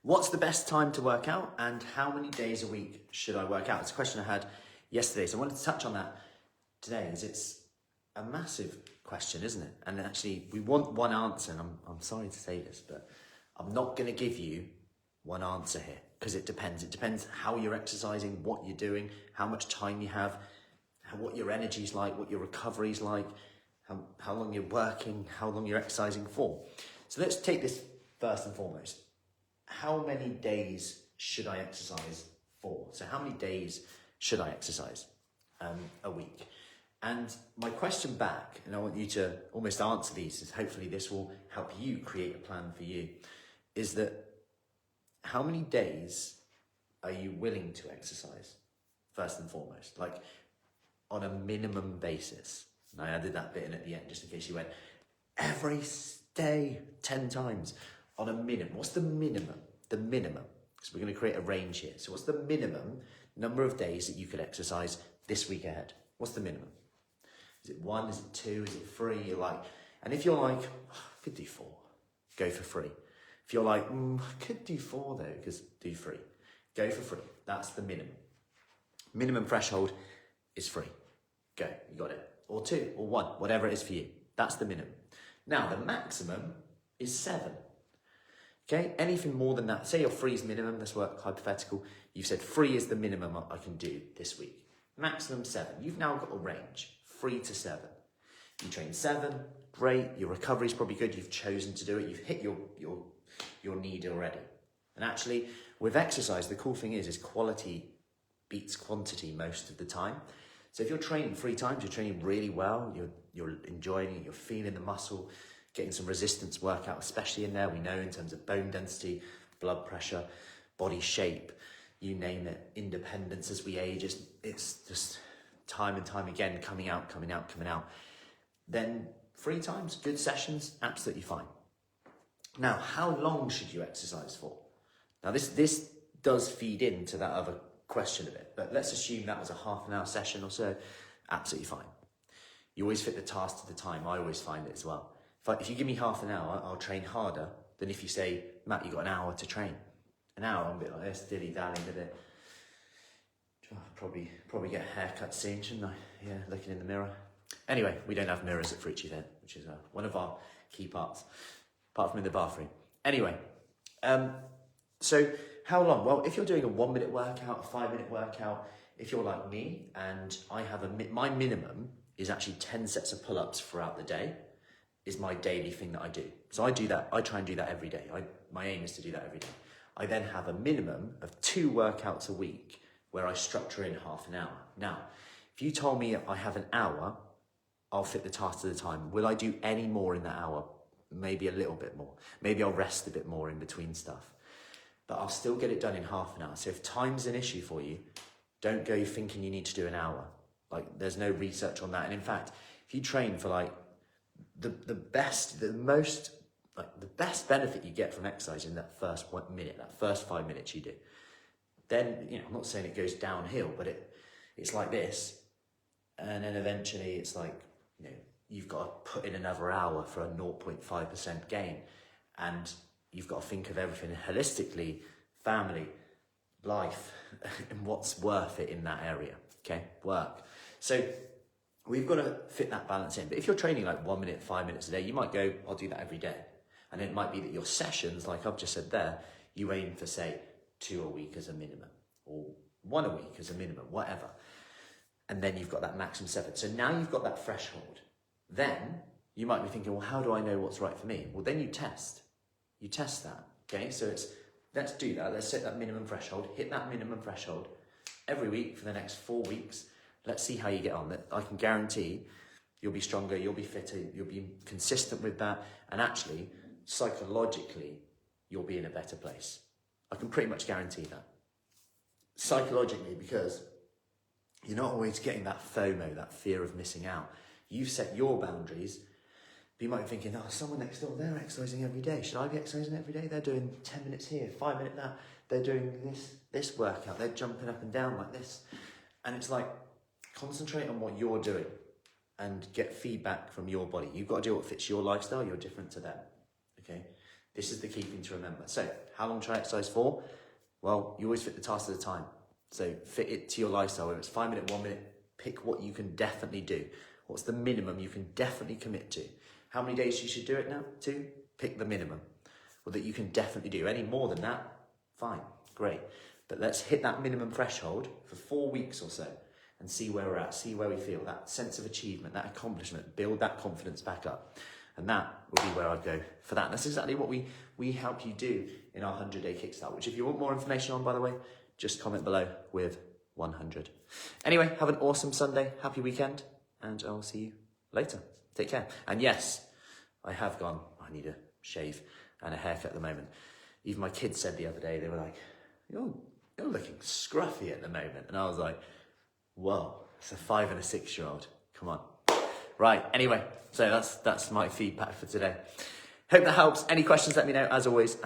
What's the best time to work out and how many days a week should I work out? It's a question I had yesterday, so I wanted to touch on that today, as it's a massive question, isn't it? And actually, we want one answer, and I'm sorry to say this, but I'm not going to give you one answer here, because it depends. It depends how you're exercising, what you're doing, how much time you have, what your energy's like, what your recovery's like, how long you're working, how long you're exercising for. So let's take this first and foremost. How many days should I exercise for? So how many days should I exercise a week? And my question back, and I want you to almost answer these, is hopefully this will help you create a plan for you, is that how many days are you willing to exercise, first and foremost? Like on a minimum basis. And I added that bit in at the end, just in case you went, every day, 10 times. On a minimum. What's the minimum? The minimum. Because we're going to create a range here. So what's the minimum number of days that you could exercise this week ahead? What's the minimum? Is it 1? Is it 2? Is it 3? You're like, and if you're like, oh, I could do 4, go for 3. If you're like, I could do 4 though, because do 3. Go for 3. That's the minimum. Minimum threshold is 3. Go, you got it. Or 2, or 1, whatever it is for you. That's the minimum. Now, the maximum is 7. Okay, anything more than that, say your 3 is minimum, let's work hypothetical. You've said 3 is the minimum I can do this week. Maximum 7. You've now got a range, 3 to 7. You train 7, great. Your recovery is probably good. You've chosen to do it. You've hit your need already. And actually, with exercise, the cool thing is quality beats quantity most of the time. So if you're training 3 times, you're training really well. You're enjoying it. You're feeling the muscle. Getting some resistance workout, especially in there, we know in terms of bone density, blood pressure, body shape, you name it, independence as we age, it's just time and time again, coming out. Then 3 times, good sessions, absolutely fine. Now, how long should you exercise for? Now, this does feed into that other question a bit, but let's assume that was a half an hour session or so, absolutely fine. You always fit the task to the time, I always find it as well. If you give me half an hour, I'll train harder than if you say, Matt, you've got an hour to train. An hour, I'm a bit like this, dilly-dallying with it. Probably get a haircut soon, shouldn't I? Yeah, looking in the mirror. Anyway, we don't have mirrors at Fruci then, which is one of our key parts, apart from in the bathroom. Anyway, so how long? Well, if you're doing a 1-minute workout, a 5-minute workout, if you're like me and I have my minimum is actually 10 sets of pull-ups throughout the day, is my daily thing that I do. So I do that, I try and do that every day. My aim is to do that every day. I then have a minimum of 2 workouts a week where I structure in half an hour. Now, if you told me I have an hour, I'll fit the task to the time. Will I do any more in that hour? Maybe a little bit more. Maybe I'll rest a bit more in between stuff. But I'll still get it done in half an hour. So if time's an issue for you, don't go thinking you need to do an hour. Like, there's no research on that. And in fact, if you train for like the best benefit you get from exercising that first 1 minute, that first 5 minutes you do, then, I'm not saying it goes downhill, but it's like this. And then eventually it's like, you've got to put in another hour for a 0.5% gain. And you've got to think of everything holistically, family, life, and what's worth it in that area, okay? Work. So we've got to fit that balance in. But if you're training like 1 minute, 5 minutes a day, you might go, I'll do that every day. And it might be that your sessions, like I've just said there, you aim for, say, 2 a week as a minimum, or 1 a week as a minimum, whatever. And then you've got that maximum 7. So now you've got that threshold. Then you might be thinking, well, how do I know what's right for me? Well, then you test. You test that, okay? So let's do that. Let's set that minimum threshold, hit that minimum threshold every week for the next 4 weeks. Let's see how you get on. I can guarantee you'll be stronger, you'll be fitter, you'll be consistent with that, and actually, psychologically, you'll be in a better place. I can pretty much guarantee that. Psychologically, because you're not always getting that FOMO, that fear of missing out. You've set your boundaries, but you might be thinking, someone next door, they're exercising every day. Should I be exercising every day? They're doing 10 minutes here, 5 minutes that. They're doing this workout. They're jumping up and down like this. And it's like, concentrate on what you're doing and get feedback from your body. You've got to do what fits your lifestyle. You're different to them, okay? This is the key thing to remember. So how long should I exercise for? Well, you always fit the task at a time. So fit it to your lifestyle, whether it's 5 minutes, 1 minute, pick what you can definitely do. What's the minimum you can definitely commit to? How many days you should do it now? 2? Pick the minimum. Or that you can definitely do. Any more than that, fine, great. But let's hit that minimum threshold for 4 weeks or so and see where we're at, see where we feel, that sense of achievement, that accomplishment, build that confidence back up. And that will be where I'd go for that. And that's exactly what we help you do in our 100-day kickstart, which if you want more information on, by the way, just comment below with 100. Anyway, have an awesome Sunday, happy weekend, and I'll see you later. Take care. And yes, I have gone, I need a shave and a haircut at the moment. Even my kids said the other day, they were like, you're looking scruffy at the moment. And I was like, whoa, it's a 5 and a 6-year-old. Come on. Right, anyway, so that's my feedback for today. Hope that helps. Any questions, let me know, as always.